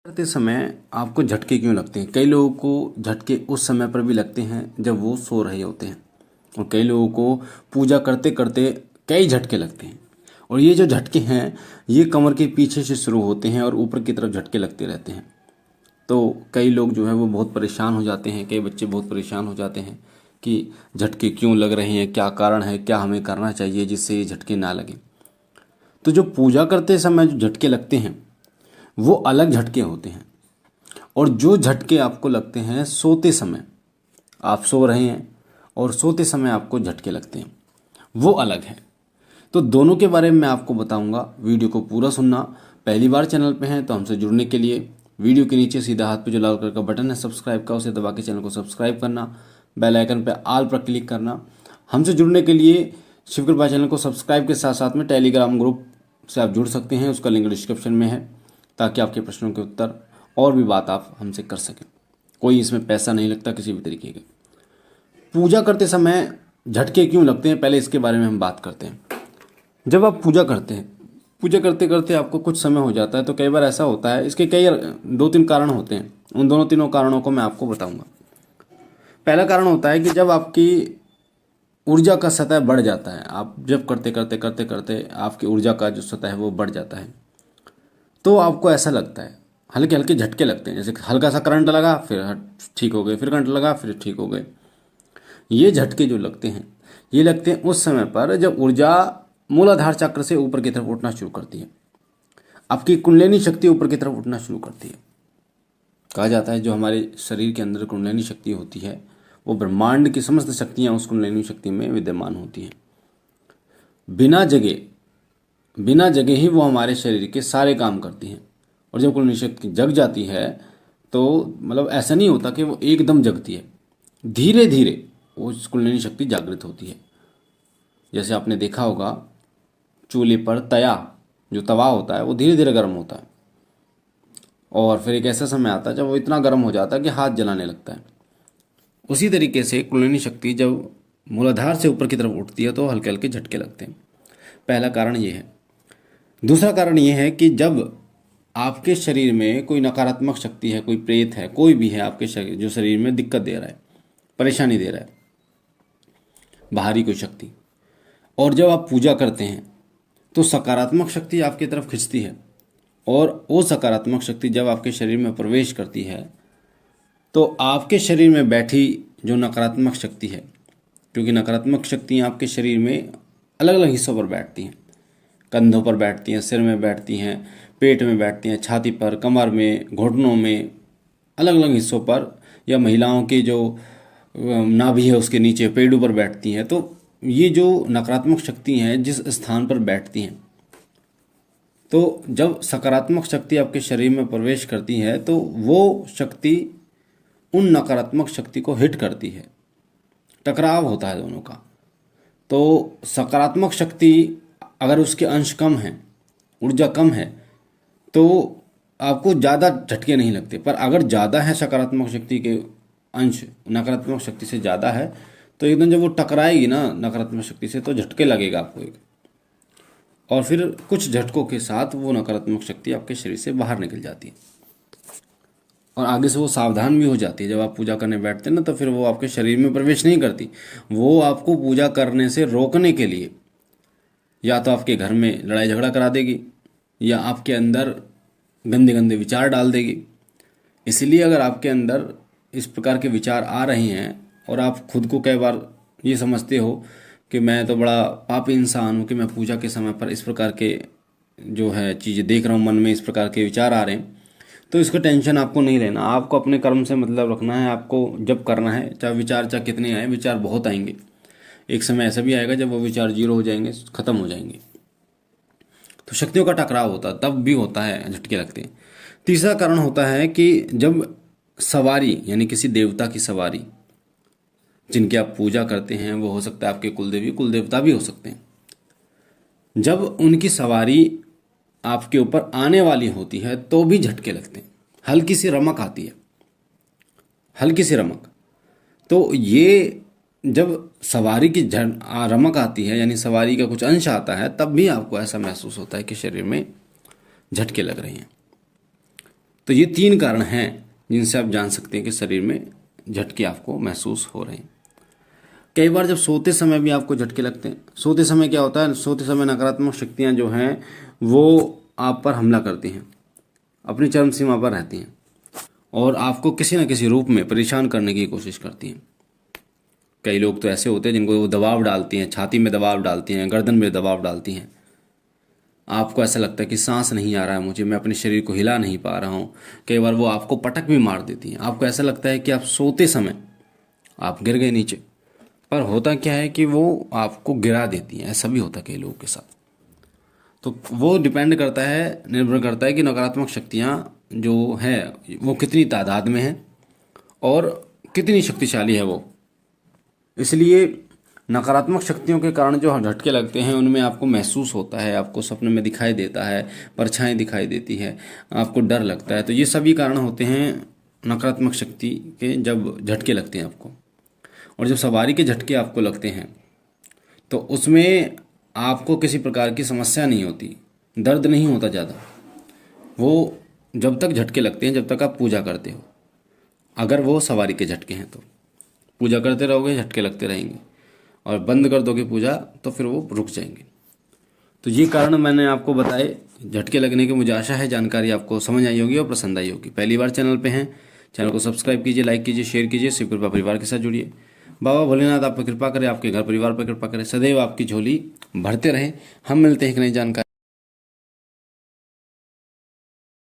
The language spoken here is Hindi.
करते समय आपको झटके क्यों लगते हैं? कई लोगों को झटके उस समय पर भी लगते हैं जब वो सो रहे होते हैं, और कई लोगों को पूजा करते करते कई झटके लगते हैं। और ये जो झटके हैं ये कमर के पीछे से शुरू होते हैं और ऊपर की तरफ झटके लगते रहते हैं। तो कई लोग जो है वो बहुत परेशान हो जाते हैं, कई बच्चे बहुत परेशान हो जाते हैं कि झटके क्यों लग रहे हैं, क्या कारण है, क्या हमें करना चाहिए जिससे ये झटके ना लगें। तो जो पूजा करते समय जो झटके लगते हैं वो अलग झटके होते हैं, और जो झटके आपको लगते हैं सोते समय, आप सो रहे हैं और सोते समय आपको झटके लगते हैं, वो अलग है। तो दोनों के बारे में मैं आपको बताऊंगा। वीडियो को पूरा सुनना। पहली बार चैनल पे हैं तो हमसे जुड़ने के लिए वीडियो के नीचे सीधा हाथ पे जो लाल कलर का बटन है सब्सक्राइब का, उसे दबा के चैनल को सब्सक्राइब करना, बेल आइकन पे ऑल पर क्लिक करना। हमसे जुड़ने के लिए शिव कृपा चैनल को सब्सक्राइब के साथ साथ में टेलीग्राम ग्रुप से आप जुड़ सकते हैं, उसका लिंक डिस्क्रिप्शन में है, ताकि आपके प्रश्नों के उत्तर और भी बात आप हमसे कर सकें। कोई इसमें पैसा नहीं लगता किसी भी तरीके के। पूजा करते समय झटके क्यों लगते हैं, पहले इसके बारे में हम बात करते हैं। जब आप पूजा करते हैं, पूजा करते करते आपको कुछ समय हो जाता है, तो कई बार ऐसा होता है, इसके कई 2-3 कारण होते हैं। उन दोनों तीनों कारणों को मैं आपको बताऊंगा। पहला कारण होता है कि जब आपकी ऊर्जा का सतह बढ़ जाता है, आप जब करते करते करते करते आपकी ऊर्जा का जो सतह है वो बढ़ जाता है, तो आपको ऐसा लगता है, हल्के हल्के झटके लगते हैं। जैसे हल्का सा करंट लगा फिर ठीक हो गए, फिर करंट लगा फिर ठीक हो गए। ये झटके जो लगते हैं ये लगते हैं उस समय पर जब ऊर्जा मूलाधार चक्र से ऊपर की तरफ उठना शुरू करती है, आपकी कुंडलिनी शक्ति ऊपर की तरफ उठना शुरू करती है। कहा जाता है जो हमारे शरीर के अंदर कुंडलिनी शक्ति होती है वो ब्रह्मांड की समस्त शक्तियाँ उस कुंडलिनी शक्ति में विद्यमान होती हैं। बिना जगे ही वो हमारे शरीर के सारे काम करती हैं। और जब कुंडलिनी शक्ति जग जाती है तो मतलब ऐसा नहीं होता कि वो एकदम जगती है, धीरे धीरे वो कुंडलिनी शक्ति जागृत होती है। जैसे आपने देखा होगा चूल्हे पर जो तवा होता है वो धीरे धीरे गर्म होता है, और फिर एक ऐसा समय आता है जब वो इतना गर्म हो जाता है कि हाथ जलाने लगता है। उसी तरीके से कुंडलिनी शक्ति जब मूलाधार से ऊपर की तरफ उठती है तो हल्के हल्के झटके लगते हैं। पहला कारण ये है। दूसरा कारण ये है कि जब आपके शरीर में कोई नकारात्मक शक्ति है, कोई प्रेत है, कोई भी है आपके शरीर जो शरीर में दिक्कत दे रहा है, परेशानी दे रहा है, बाहरी कोई शक्ति, और जब आप पूजा करते हैं तो सकारात्मक शक्ति आपकी तरफ खिंचती है, और वो सकारात्मक शक्ति जब आपके शरीर में प्रवेश करती है तो आपके शरीर में बैठी जो नकारात्मक शक्ति है, क्योंकि नकारात्मक शक्तियाँ आपके शरीर में अलग अलग हिस्सों पर बैठती हैं, कंधों पर बैठती हैं, सिर में बैठती हैं, पेट में बैठती हैं, छाती पर, कमर में, घुटनों में, अलग अलग हिस्सों पर, या महिलाओं के जो नाभि है उसके नीचे पेड़ों पर बैठती हैं। तो ये जो नकारात्मक शक्ति हैं जिस स्थान पर बैठती हैं, तो जब सकारात्मक शक्ति आपके शरीर में प्रवेश करती है तो वो शक्ति उन नकारात्मक शक्ति को हिट करती है, टकराव होता है दोनों का। तो सकारात्मक शक्ति अगर उसके अंश कम हैं, ऊर्जा कम है, तो आपको ज़्यादा झटके नहीं लगते। पर अगर ज़्यादा है सकारात्मक शक्ति के अंश नकारात्मक शक्ति से ज़्यादा है, तो एकदम जब वो टकराएगी ना नकारात्मक शक्ति से तो झटके लगेगा आपको एक, और फिर कुछ झटकों के साथ वो नकारात्मक शक्ति आपके शरीर से बाहर निकल जाती है, और आगे से वो सावधान भी हो जाती है। जब आप पूजा करने बैठते हैं ना तो फिर वो आपके शरीर में प्रवेश नहीं करती, वो आपको पूजा करने से रोकने के लिए या तो आपके घर में लड़ाई झगड़ा करा देगी या आपके अंदर गंदे गंदे विचार डाल देगी। इसलिए अगर आपके अंदर इस प्रकार के विचार आ रहे हैं और आप खुद को कई बार ये समझते हो कि मैं तो बड़ा पापी इंसान हूँ कि मैं पूजा के समय पर इस प्रकार के जो है चीज़ें देख रहा हूँ, मन में इस प्रकार के विचार आ रहे हैं, तो इसका टेंशन आपको नहीं लेना। आपको अपने कर्म से मतलब रखना है। आपको जब करना है, चाहे विचार चाहे कितने आए, विचार बहुत आएंगे, एक समय ऐसा भी आएगा जब वो विचार जीरो हो जाएंगे, खत्म हो जाएंगे। तो शक्तियों का टकराव होता है, तब भी होता है झटके लगते हैं। तीसरा कारण होता है कि जब सवारी यानी किसी देवता की सवारी जिनकी आप पूजा करते हैं, वो हो सकता है आपके कुलदेवी कुलदेवता भी हो सकते हैं, जब उनकी सवारी आपके ऊपर आने वाली होती है तो भी झटके लगते हैं। हल्की सी रमक आती है, हल्की सी रमक। तो ये जब सवारी की रमक आती है यानी सवारी का कुछ अंश आता है, तब भी आपको ऐसा महसूस होता है कि शरीर में झटके लग रहे हैं। तो ये 3 कारण हैं जिनसे आप जान सकते हैं कि शरीर में झटके आपको महसूस हो रहे हैं। कई बार जब सोते समय भी आपको झटके लगते हैं। सोते समय क्या होता है, सोते समय नकारात्मक शक्तियाँ जो हैं वो आप पर हमला करती हैं, अपनी चरम सीमा पर रहती हैं और आपको किसी न किसी रूप में परेशान करने की कोशिश करती हैं। कई लोग तो ऐसे होते हैं जिनको वो दबाव डालती हैं, छाती में दबाव डालती हैं, गर्दन में दबाव डालती हैं। आपको ऐसा लगता है कि सांस नहीं आ रहा है मुझे, मैं अपने शरीर को हिला नहीं पा रहा हूँ। कई बार वो आपको पटक भी मार देती हैं। आपको ऐसा लगता है कि आप सोते समय आप गिर गए नीचे, पर होता क्या है कि वो आपको गिरा देती हैं। ऐसा भी होता है कई लोगों के साथ। तो वो डिपेंड करता है, निर्भर करता है कि नकारात्मक शक्तियाँ जो हैं वो कितनी तादाद में हैं और कितनी शक्तिशाली है वो। इसलिए नकारात्मक शक्तियों के कारण जो झटके लगते हैं उनमें आपको महसूस होता है, आपको सपने में दिखाई देता है, परछाई दिखाई देती है, आपको डर लगता है। तो ये सभी कारण होते हैं नकारात्मक शक्ति के जब झटके लगते हैं आपको। और जब सवारी के झटके आपको लगते हैं तो उसमें आपको किसी प्रकार की समस्या नहीं होती, दर्द नहीं होता ज़्यादा। वो जब तक झटके लगते हैं जब तक आप पूजा करते हो। अगर वो सवारी के झटके हैं तो पूजा करते रहोगे, झटके लगते रहेंगे, और बंद कर दोगे पूजा तो फिर वो रुक जाएंगे। तो ये कारण मैंने आपको बताए झटके लगने के। मुझे आशा है जानकारी आपको समझ आई होगी और पसंद आई होगी। पहली बार चैनल पे हैं, चैनल को सब्सक्राइब कीजिए, लाइक कीजिए, शेयर कीजिए। शिव कृपा परिवार के साथ जुड़िए। बाबा भोलेनाथ आप पर कृपा करें, आपके घर परिवार पर कृपा करें, सदैव आपकी झोली भरते रहे। हम मिलते हैं एक नई जानकारी।